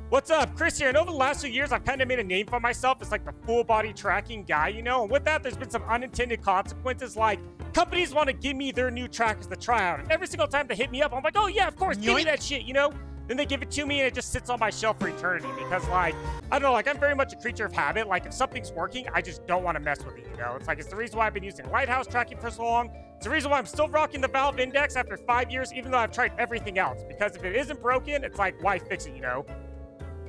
What's up, Chris here, and over the last few years, I've kind of made a name for myself as like the full body tracking guy, you know, and with that, there's been some unintended consequences, like companies want to give me their new trackers to try out, and every single time they hit me up, I'm like, oh yeah, of course, give me that shit, you know? Then they give it to me and it just sits on my shelf for eternity because, like, I don't know, like, I'm very much a creature of habit. Like, if something's working, I just don't want to mess with it, you know? It's like, it's the reason why I've been using lighthouse tracking for so long. It's the reason why I'm still rocking the Valve Index after 5 years, even though I've tried everything else. Because if it isn't broken, it's like, why fix it, you know?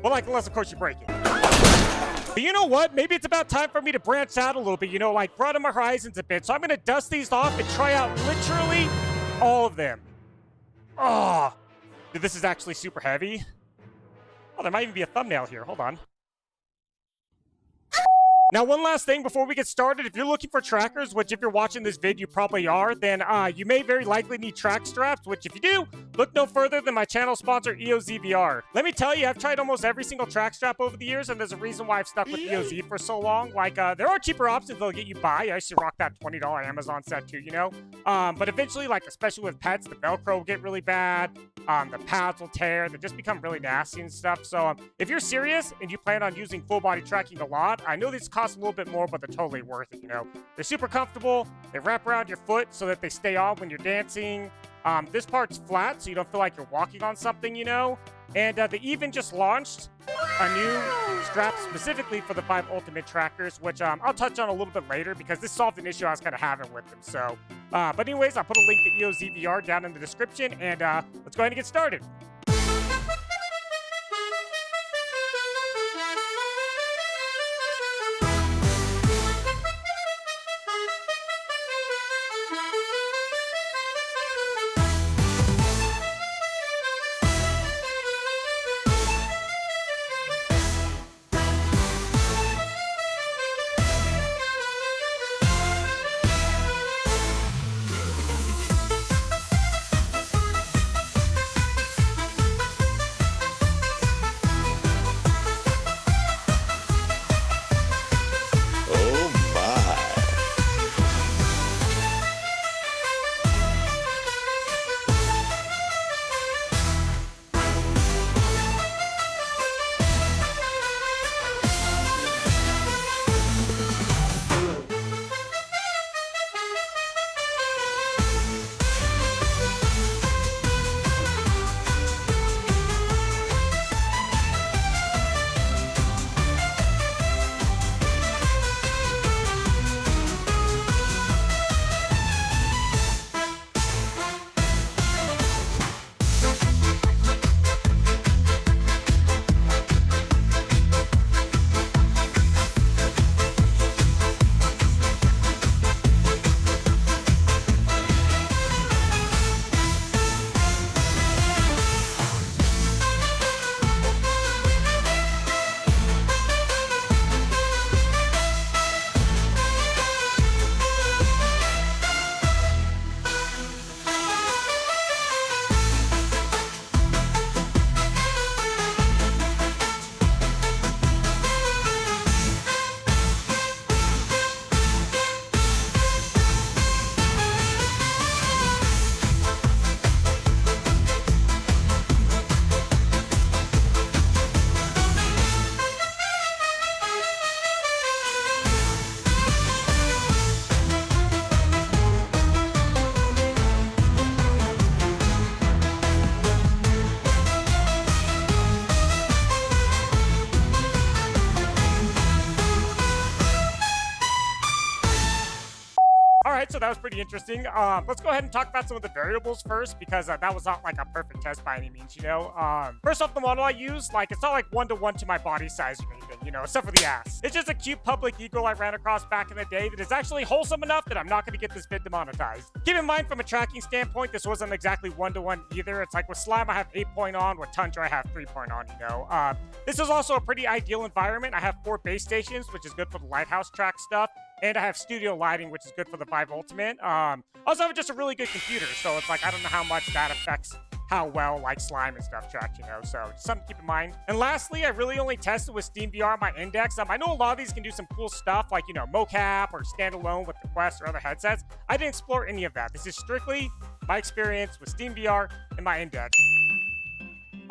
Well, like, unless, of course, you break it. But you know what? Maybe it's about time for me to branch out a little bit, you know, like, broaden my horizons a bit. So I'm going to dust these off and try out literally all of them. Oh, dude, this is actually super heavy. Oh, there might even be a thumbnail here. Hold on. Now, one last thing before we get started. If you're looking for trackers, which if you're watching this vid, you probably are, then you may very likely need track straps, which if you do, look no further than my channel sponsor, EOZVR. Let me tell you, I've tried almost every single track strap over the years, and there's a reason why I've stuck with EOZ for so long. Like, there are cheaper options that'll get you by. I used to rock that $20 Amazon set too, you know? But eventually, like, especially with pets, the Velcro will get really bad. The pads will tear. They just become really nasty and stuff. So, if you're serious and you plan on using full body tracking a lot, I know these cost a little bit more, but they're totally worth it, you know? They're super comfortable. They wrap around your foot so that they stay on when you're dancing. This part's flat, so you don't feel like you're walking on something, you know? And they even just launched a new strap specifically for the Vive Ultimate trackers, which I'll touch on a little bit later because this solved an issue I was kind of having with them. So, but anyways, I'll put a link to EOZVR down in the description, and let's go ahead and get started. So that was pretty interesting. Let's go ahead and talk about some of the variables first, because that was not like a perfect test by any means, you know. First off, the model I use, like, it's not like one-to-one to my body size or anything, you know, except for the ass. It's just a cute public eagle I ran across back in the day that is actually wholesome enough that I'm not going to get this vid demonetized. Keep in mind, from a tracking standpoint, this wasn't exactly one-to-one either. It's like with Slime, I have 8-point on. With Tundra, I have 3-point on, you know. This is also a pretty ideal environment. I have 4 base stations, which is good for the lighthouse track stuff. And I have studio lighting, which is good for the Vive Ultimate. Also have just a really good computer, so it's like, I don't know how much that affects how well, like, Slime and stuff track, you know, so just something to keep in mind. And lastly, I really only tested with SteamVR my Index. I know a lot of these can do some cool stuff, like, you know, mocap or standalone with the Quest or other headsets. I didn't explore any of that. This is strictly my experience with SteamVR and my Index.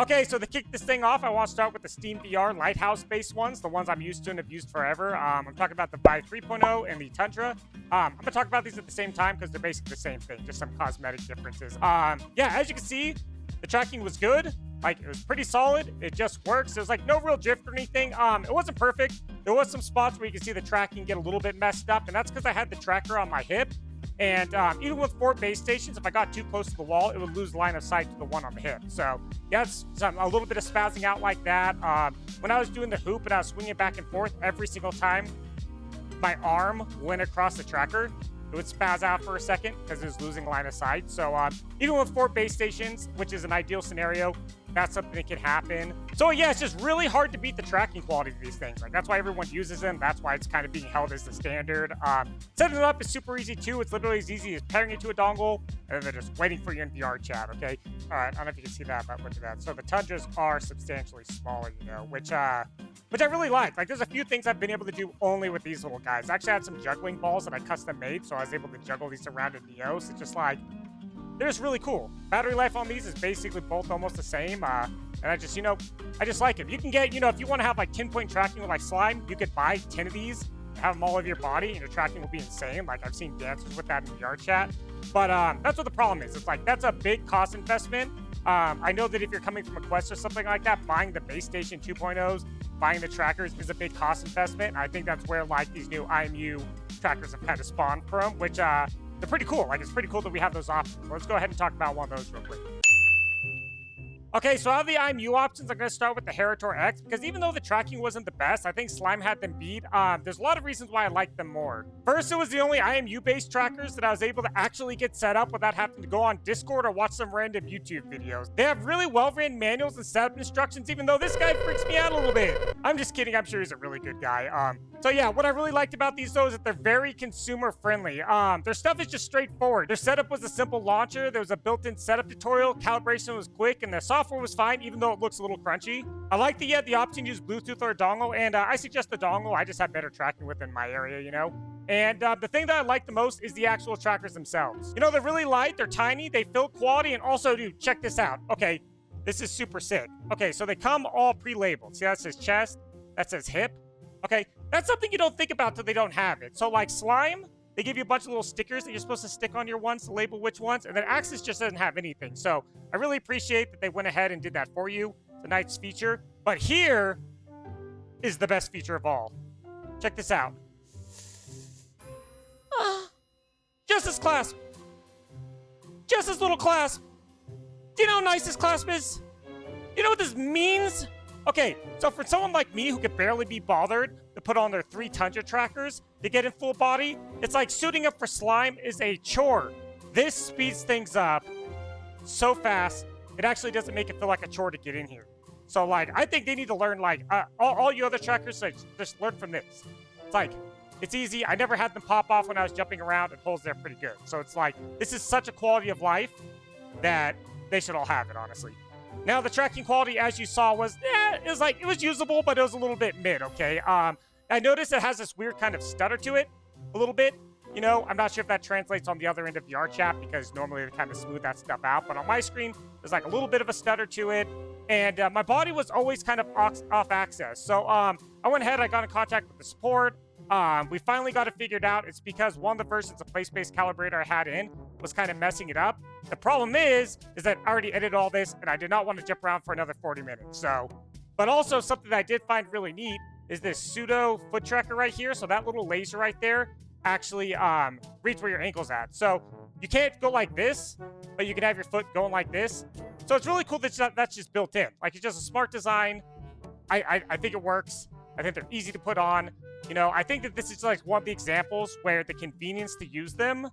Okay, so to kick this thing off, I want to start with the SteamVR lighthouse-based ones, the ones I'm used to and have used forever. I'm talking about the Vive 3.0 and the Tundra. I'm going to talk about these at the same time because they're basically the same thing, just some cosmetic differences. Yeah, as you can see, the tracking was good. Like, it was pretty solid. It just works. There's, like, no real drift or anything. It wasn't perfect. There was some spots where you can see the tracking get a little bit messed up, and that's because I had the tracker on my hip. And even with 4 base stations, if I got too close to the wall, it would lose line of sight to the one on the hip. So, yeah, it's a little bit of spazzing out like that. When I was doing the hoop and I was swinging back and forth every single time my arm went across the tracker, it would spaz out for a second because it was losing line of sight. So even with 4 base stations, which is an ideal scenario, that's something that can happen. So yeah, it's just really hard to beat the tracking quality of these things. Like, that's why everyone uses them. That's why it's kind of being held as the standard. Setting it up is super easy too. It's literally as easy as pairing it to a dongle, and then they're just waiting for you in VRChat, okay? All right, I don't know if you can see that, but look at that. So the Tundras are substantially smaller, you know, which I really like. Like, there's a few things I've been able to do only with these little guys. I actually had some juggling balls that I custom made, so I was able to juggle these around in Neos. It's just like, they're just really cool. Battery life on these is basically both almost the same. And I just, you know, I just like them. You can get, you know, if you want to have like 10-point tracking with like slime, you could buy 10 of these, have them all over your body, and your tracking will be insane. Like, I've seen dancers with that in VRChat. But that's what the problem is. It's like, that's a big cost investment. I know that if you're coming from a Quest or something like that, buying the base station 2.0s, buying the trackers is a big cost investment. I think that's where like these new IMU trackers have kind of spawned from, which they're pretty cool. Like, it's pretty cool that we have those options. Let's go ahead and talk about one of those real quick. Okay, so out of the IMU options, I'm going to start with the HaritoraX, because even though the tracking wasn't the best, I think Slime had them beat. There's a lot of reasons why I like them more. First, it was the only IMU-based trackers that I was able to actually get set up without having to go on Discord or watch some random YouTube videos. They have really well-written manuals and setup instructions, even though this guy freaks me out a little bit. I'm just kidding. I'm sure he's a really good guy. So yeah, what I really liked about these, though, is that they're very consumer-friendly. Their stuff is just straightforward. Their setup was a simple launcher. There was a built-in setup tutorial. Calibration was quick, and the software was fine, even though it looks a little crunchy. I like that you had the option to use Bluetooth or a dongle, and I suggest the dongle. I just have better tracking within my area, you know? And the thing that I like the most is the actual trackers themselves. You know, they're really light, they're tiny, they feel quality, and also, dude, check this out. Okay, this is super sick. Okay, so they come all pre-labeled. See, that says chest, that says hip. Okay, that's something you don't think about till they don't have it. So like Slime, they give you a bunch of little stickers that you're supposed to stick on your ones to label which ones, and then Axis just doesn't have anything. So I really appreciate that they went ahead and did that for you. It's a nice feature. But here is the best feature of all. Check this out. Just this clasp. Just this little clasp. Do you know how nice this clasp is? You know what this means? Okay, so for someone like me who could barely be bothered to put on their 3 Tundra trackers to get in full body, it's like suiting up for Slime is a chore. This speeds things up so fast, it actually doesn't make it feel like a chore to get in here. So, like, I think they need to learn, like, all you other trackers, like, just learn from this. It's like, it's easy. I never had them pop off when I was jumping around. It holds there pretty good. So it's like, this is such a quality of life that they should all have it, honestly. Now, the tracking quality, as you saw, was, it was usable, but it was a little bit mid, okay? I noticed it has this weird kind of stutter to it, a little bit. You know, I'm not sure if that translates on the other end of VRChat, because normally they kind of smooth that stuff out. But on my screen, there's like a little bit of a stutter to it. And my body was always kind of off axis. So I went ahead, I got in contact with the support. We finally got it figured out. It's because one of the versions of place-based calibrator I had in was kind of messing it up. The problem is that I already edited all this, and I did not want to jump around for another 40 minutes. So, but also something that I did find really neat is this pseudo foot tracker right here. So that little laser right there actually reach where your ankle's at. So you can't go like this, but you can have your foot going like this. So it's really cool that that's just built in. Like, it's just a smart design. I think it works. I think they're easy to put on. You know, I think that this is like one of the examples where the convenience to use them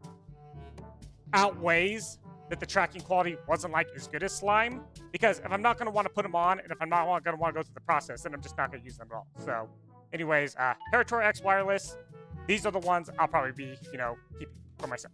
outweighs that the tracking quality wasn't like as good as Slime. Because if I'm not going to want to put them on, and if I'm not going to want to go through the process, then I'm just not going to use them at all. So anyways, HaritoraX Wireless. These are the ones I'll probably be, you know, keeping for myself.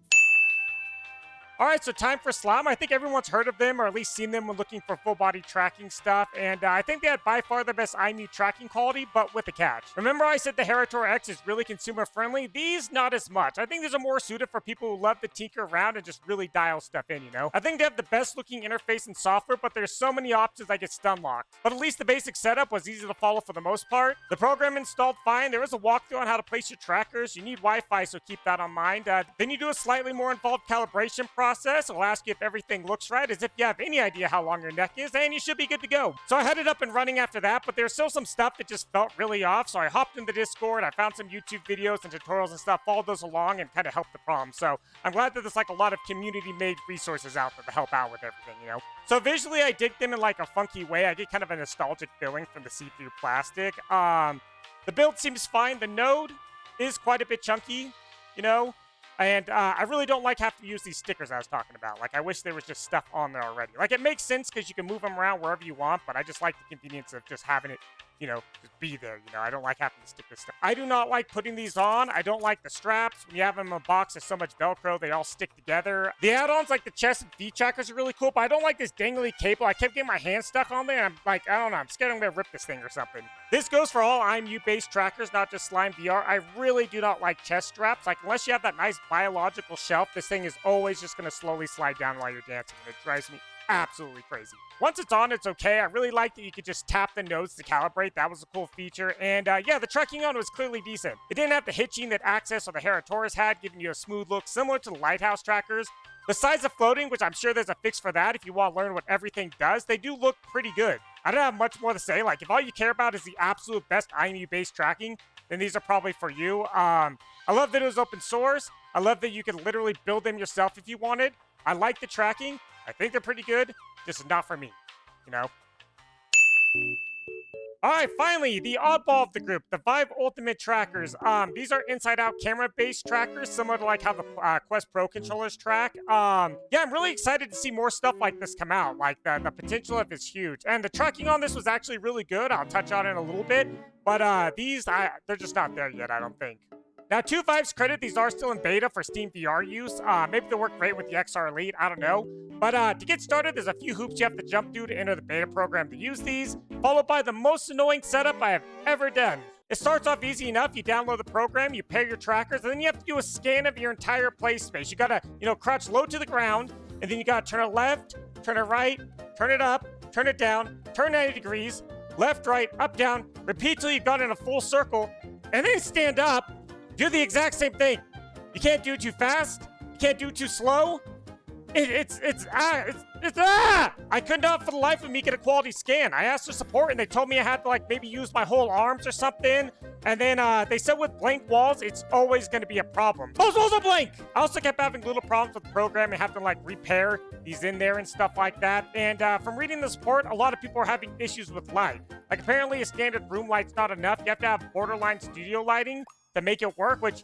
All right, so time for Slime. I think everyone's heard of them or at least seen them when looking for full body tracking stuff. And I think they had by far the best IMU tracking quality, but with a catch. Remember I said the HaritoraX is really consumer friendly? These, not as much. I think these are more suited for people who love to tinker around and just really dial stuff in, you know? I think they have the best looking interface and software, but there's so many options I get stun locked. But at least the basic setup was easy to follow for the most part. The program installed fine. There is a walkthrough on how to place your trackers. You need Wi-Fi, so keep that on mind. Then you do a slightly more involved calibration process. It'll ask you if everything looks right, as if you have any idea how long your neck is, and you should be good to go. So I had it up and running after that, but there's still some stuff that just felt really off, so I hopped in the Discord, I found some YouTube videos and tutorials and stuff, followed those along, and kind of helped the problem. So I'm glad that there's like a lot of community-made resources out there to help out with everything, you know? So visually, I dig them in like a funky way. I get kind of a nostalgic feeling from the see-through plastic. The build seems fine. The node is quite a bit chunky, you know? And I really don't like having to use these stickers I was talking about. Like, I wish there was just stuff on there already. Like, it makes sense because you can move them around wherever you want, but I just like the convenience of just having it, you know, just be there, you know? I don't like having to stick this stuff. I do not like putting these on. I don't like the straps. When you have them in a box, there's so much Velcro, they all stick together. The add-ons, like the chest and feet trackers, are really cool, but I don't like this dangly cable. I kept getting my hand stuck on there, and I'm like, I don't know, I'm scared I'm gonna rip this thing or something. This goes for all IMU-based trackers, not just SlimeVR. I really do not like chest straps. Like, unless you have that nice biological shelf, this thing is always just gonna slowly slide down while you're dancing, and it drives me absolutely crazy. Once it's on, it's okay. I really like that you could just tap the nodes to calibrate. That was a cool feature. And yeah, the tracking on was clearly decent. It didn't have the hitching that Access or the HaritoraX had, giving you a smooth look similar to the lighthouse trackers. Besides the floating, which I'm sure there's a fix for that if you want to learn what everything does, they do look pretty good. I don't have much more to say. Like, if all you care about is the absolute best IMU-based tracking, then these are probably for you. I love that it was open source. I love that you can literally build them yourself if you wanted. I like the tracking. I think they're pretty good, just not for me, you know? All right, finally, the oddball of the group, the Vive Ultimate Trackers. These are inside-out camera-based trackers, similar to like how the Quest Pro controllers track. Yeah, I'm really excited to see more stuff like this come out. Like, the potential of it is huge. And the tracking on this was actually really good. I'll touch on it in a little bit. But these, they're just not there yet, I don't think. Now, to Vive's credit, these are still in beta for Steam VR use. Maybe they'll work great with the XR Elite, I don't know. But to get started, there's a few hoops you have to jump through to enter the beta program to use these, followed by the most annoying setup I have ever done. It starts off easy enough. You download the program, you pair your trackers, and then you have to do a scan of your entire play space. You gotta, you know, crouch low to the ground, and then you gotta turn it left, turn it right, turn it up, turn it down, turn 90 degrees, left, right, up, down, repeat till you've gone in a full circle, and then stand up. Do the exact same thing. You can't do it too fast. You can't do it too slow. It's I could not for the life of me get a quality scan. I asked for support and they told me I had to like maybe use my whole arms or something. And then they said with blank walls, it's always going to be a problem. Those walls are blank. I also kept having little problems with the program and having to like repair these in there and stuff like that. And from reading the support, a lot of people are having issues with light. Like apparently a standard room light's not enough. You have to have borderline studio lighting to make it work, which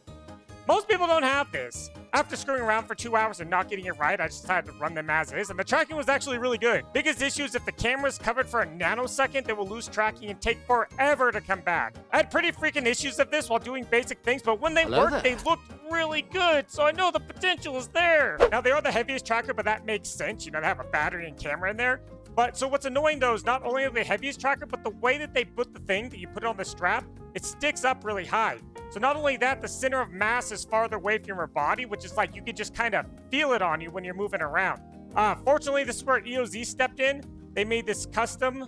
most people don't have this. After screwing around for 2 hours and not getting it right, I just decided to run them as is, and the tracking was actually really good. Biggest issue is if the camera's covered for a nanosecond, they will lose tracking and take forever to come back. I had pretty freaking issues of this while doing basic things, but when they worked, they looked really good, so I know the potential is there. Now, they are the heaviest tracker, but that makes sense. You know, they have a battery and camera in there. But so what's annoying though is not only are they the heaviest tracker, but the way that they put the thing that you put on the strap, it sticks up really high. So not only that, the center of mass is farther away from your body, which is like you could just kind of feel it on you when you're moving around. Fortunately, this is where EOZ stepped in. They made this custom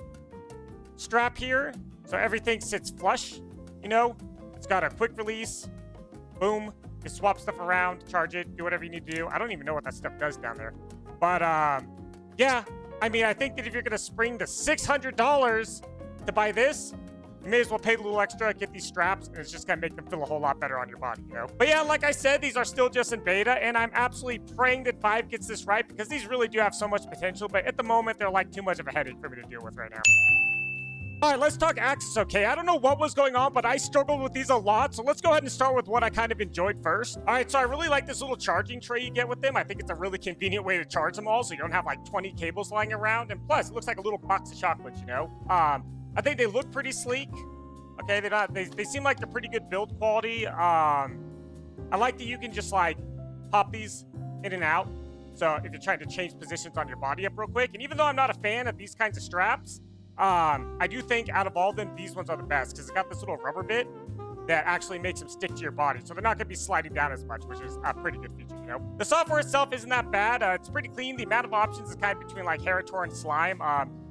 strap here, so everything sits flush. You know, it's got a quick release. Boom. You swap stuff around, charge it, do whatever you need to do. I don't even know what that stuff does down there. But yeah. I mean, I think that if you're going to spring the $600 to buy this, you may as well pay a little extra, get these straps, and it's just going to make them feel a whole lot better on your body, you know? But yeah, like I said, these are still just in beta, and I'm absolutely praying that Vive gets this right, because these really do have so much potential, but at the moment, they're like too much of a headache for me to deal with right now. All right, let's talk access, okay? I don't know what was going on, but I struggled with these a lot, so let's go ahead and start with what I kind of enjoyed first. All right, so I really like this little charging tray you get with them. I think it's a really convenient way to charge them all, so you don't have like 20 cables lying around, and plus, it looks like a little box of chocolates, you know? I think they look pretty sleek. Okay, they seem like they're pretty good build quality. I like that you can just like pop these in and out. So if you're trying to change positions on your body up real quick, and even though I'm not a fan of these kinds of straps, I do think out of all of them, these ones are the best because it's got this little rubber bit that actually makes them stick to your body. So they're not going to be sliding down as much, which is a pretty good feature, you know? The software itself isn't that bad. It's pretty clean. The amount of options is kind of between like Haritora and Slime.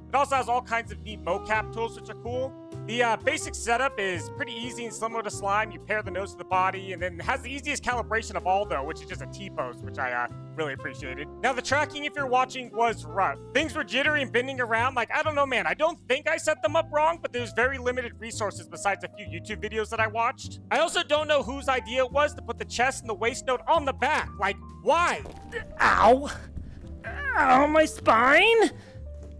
It also has all kinds of neat mocap tools, which are cool. The basic setup is pretty easy and similar to Slime. You pair the nose to the body, and then it has the easiest calibration of all, though, which is just a T-pose, which I really appreciated. Now, the tracking, if you're watching, was rough. Things were jittery and bending around. Like, I don't know, man. I don't think I set them up wrong, but there's very limited resources besides a few YouTube videos that I watched. I also don't know whose idea it was to put the chest and the waist note on the back. Like, why? Ow! Ow, my spine!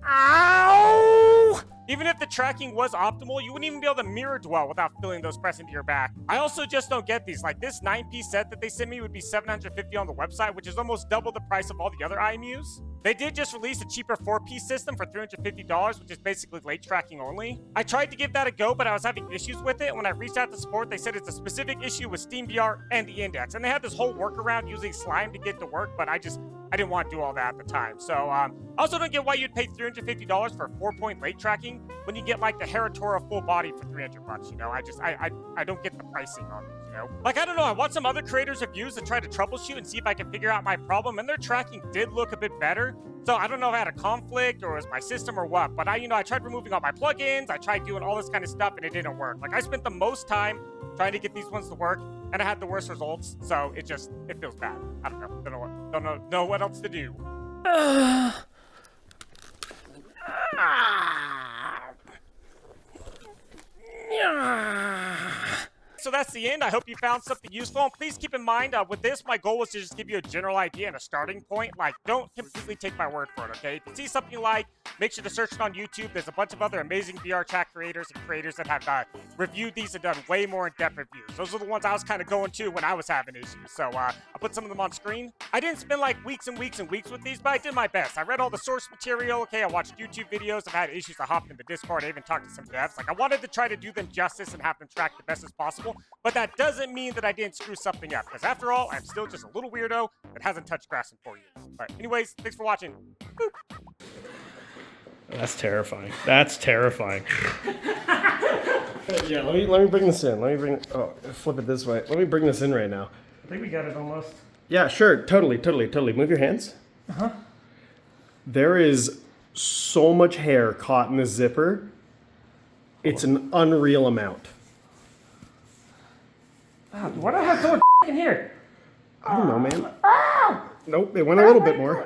Ow! Even if the tracking was optimal, you wouldn't even be able to mirror dwell without feeling those press into your back. I also just don't get these. Like, this 9-piece set that they sent me would be $750 on the website, which is almost double the price of all the other IMUs. They did just release a cheaper 4-piece system for $350, which is basically late tracking only. I tried to give that a go, but I was having issues with it. When I reached out to support, they said it's a specific issue with SteamVR and the index. And they had this whole workaround using Slime to get to work, but I didn't want to do all that at the time. So, I also don't get why you'd pay $350 for 4-point late tracking when you get like the Haritora full body for $300, you know? I don't get the pricing on these, you know? Like, I don't know, I watched some other creators' reviews and try to troubleshoot and see if I can figure out my problem, and their tracking did look a bit better. So I don't know if I had a conflict or it was my system or what, but I tried removing all my plugins, I tried doing all this kind of stuff, and it didn't work. Like, I spent the most time trying to get these ones to work, and I had the worst results, so it feels bad. I don't know. Don't know what else to do. So that's the end. I hope you found something useful. And please keep in mind, with this, my goal was to just give you a general idea and a starting point. Like, don't completely take my word for it, okay? If you see something you like, make sure to search it on YouTube. There's a bunch of other amazing VRChat creators and creators that have reviewed these and done way more in-depth reviews. Those are the ones I was kind of going to when I was having issues. So I'll put some of them on screen. I didn't spend like weeks and weeks and weeks with these, but I did my best. I read all the source material, okay? I watched YouTube videos. I've had issues. I hopped into Discord. I even talked to some devs. Like, I wanted to try to do them justice and have them track the best as possible. But that doesn't mean that I didn't screw something up, because after all, I'm still just a little weirdo that hasn't touched grass in 4 years. But anyways, thanks for watching. Boop. That's terrifying. That's terrifying. Yeah, let me bring this in. Flip it this way. Let me bring this in right now. I think we got it almost. Yeah, sure. Totally. Move your hands. Uh-huh. There is so much hair caught in this zipper. It's an unreal amount. Why do I have so much in here? I don't know, man. Nope, it went a little bit more.